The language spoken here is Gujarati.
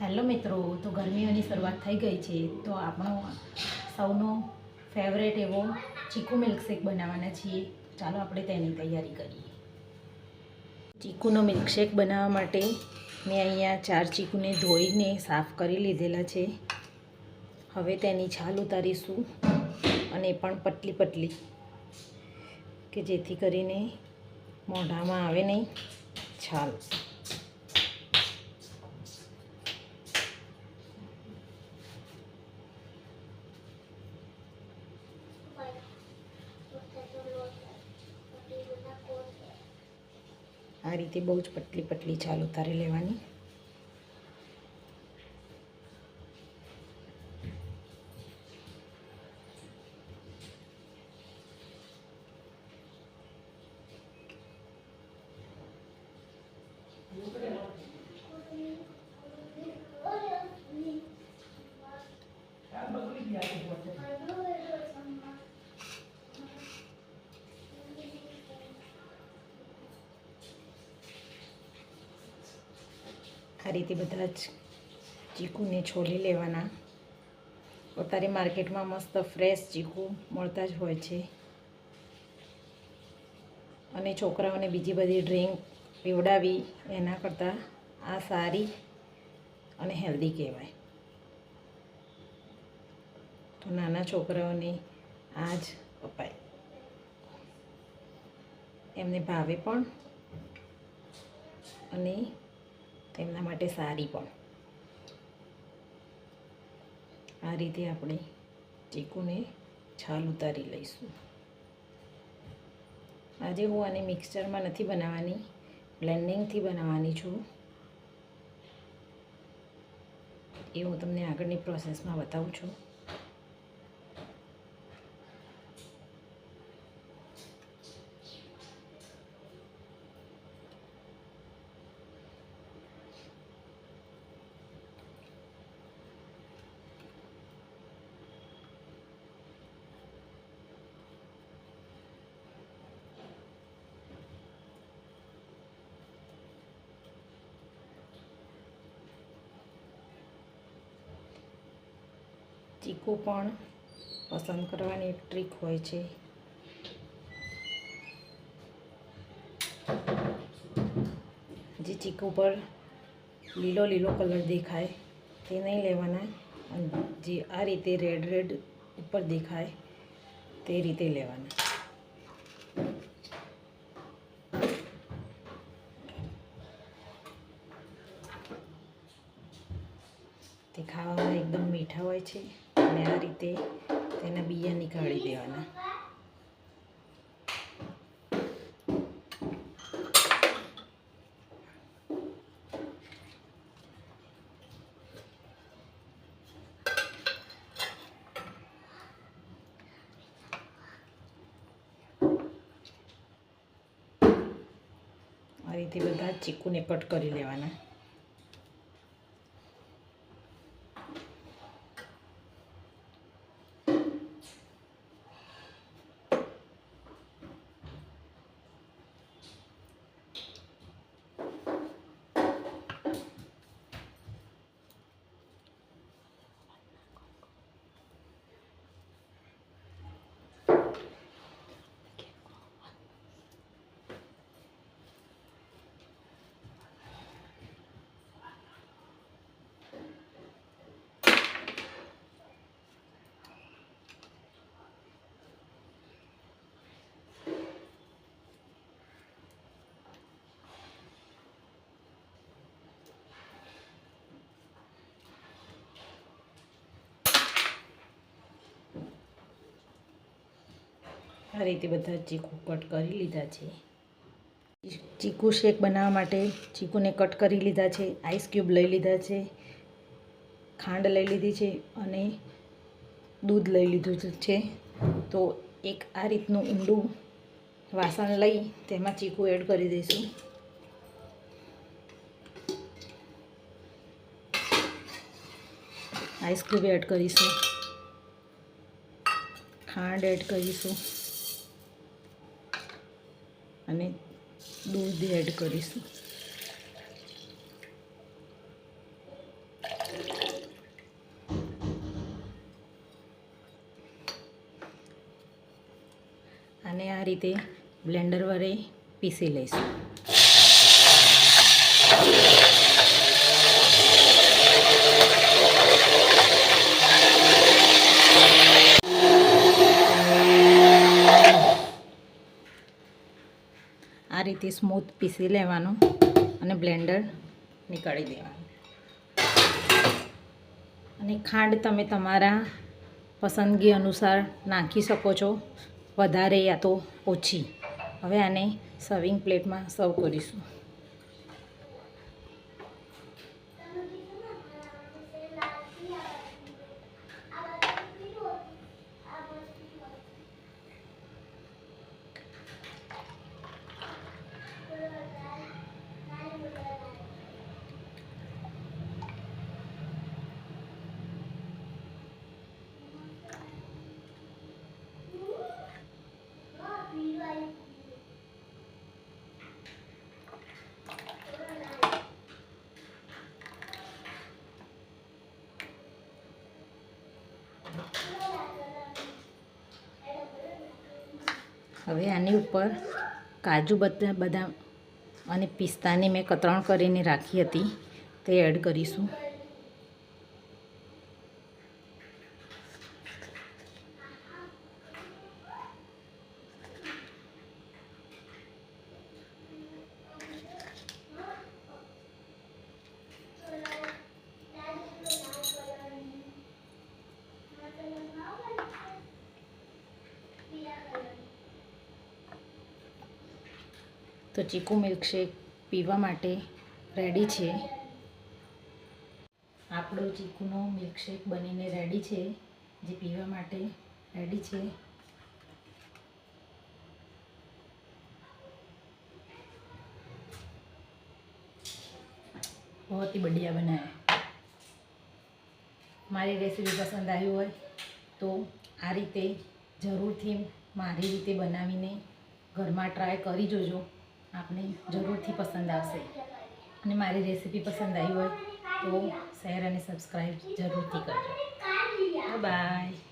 હેલો મિત્રો, તો ગરમીઓની શરૂઆત થઈ ગઈ છે તો આપણો સૌનો ફેવરેટ એવો ચીકુ મિલ્કશેક બનાવવાના છીએ. ચાલો આપણે તેની તૈયારી કરીએ. ચીકુનો મિલ્કશેક બનાવવા માટે મેં અહીંયા 4 ચીકુને ધોઈને સાફ કરી લીધેલા છે. હવે તેની છાલ ઉતારીશું અને પણ પતલી પતલી, કે જેથી કરીને મોઢામાં આવે નહીં છાલ. આ રીતે બહુ જ પતલી પતલી છાલ ઉતારી લેવાની. આ રીતે બધા જ ચીકુને છોલી લેવાના. અત્યારે માર્કેટમાં મસ્ત ફ્રેશ ચીકુ મળતા જ હોય છે, અને છોકરાઓને બીજી બધી ડ્રિંક પીવડાવી એના કરતાં આ સારી અને હેલ્ધી કહેવાય. તો નાના છોકરાઓને આ જ અપાય, એમને ભાવે પણ અને તેમના માટે સારી પણ. આ રીતે આપણે ચીકુને છાલ ઉતારી લઈશું. આજે હું આને મિક્સચરમાં નથી બનાવવાની, બ્લેન્ડિંગથી બનાવવાની છું. એ હું તમને આગળની પ્રોસેસમાં બતાવું છું. ચીકુ પણ પસંદ કરવાની એક ટ્રીક હોય છે. જે ચીકુ પર લીલો લીલો કલર દેખાય તે નહીં લેવાના, અને જે આ રીતે રેડ રેડ ઉપર દેખાય તે રીતે લેવાના. તે ખાવામાં એકદમ મીઠા હોય છે, અને આ રીતે તેના બિયા નીકાળી દેવાના. આ રીતે બધા ચીકુને કટ કરી લેવાના. આ રીતે બધા ચીકુ કટ કરી લીધા છે. ચીકુ શેક બનાવવા માટે ચીકુને કટ કરી લીધા છે. આઈસ ક્યુબ લઈ લીધા છે, ખાંડ લઈ લીધી છે, અને દૂધ લઈ લીધું છે. તો એક આ રીતનું ઊંડું વાસણ લઈ તેમાં ચીકુ એડ કરી દઈશું. આઈસ ક્યુબ એડ કરીશું, ખાંડ એડ કરીશું અને દૂધ એડ કરીશું. આને આ રીતે બ્લેન્ડર વડે પીસી લઈશું. આ રીતે સ્મૂથ પીસી લેવાનું અને બ્લેન્ડર નીકાળી દેવાનું. અને ખાંડ તમે તમારા પસંદગી અનુસાર નાખી શકો છો, વધારે યા તો ઓછી. હવે આને સર્વિંગ પ્લેટમાં સર્વ કરીશું. હવે આની ઉપર કાજુ બદામ અને પિસ્તાની મેં કતરણ કરીને રાખી હતી તે એડ કરીશું. તો ચીકુ મિલ્કશેક પીવા માટે રેડી છે. આપણો ચીકુનો મિલ્કશેક બનીને રેડી છે, જે પીવા માટે રેડી છે. बहुत ही बढ़िया बना है. મારી રેસીપી પસંદ આવી હોય તો આ રીતે જરૂરથી મારી રીતે બનાવીને ઘરમાં ટ્રાય કરી જોજો. આપને જરૂરથી પસંદ આવશે. અને મારી રેસીપી પસંદ આવી હોય તો શેર અને સબસ્ક્રાઈબ જરૂરથી કરજો. બાય.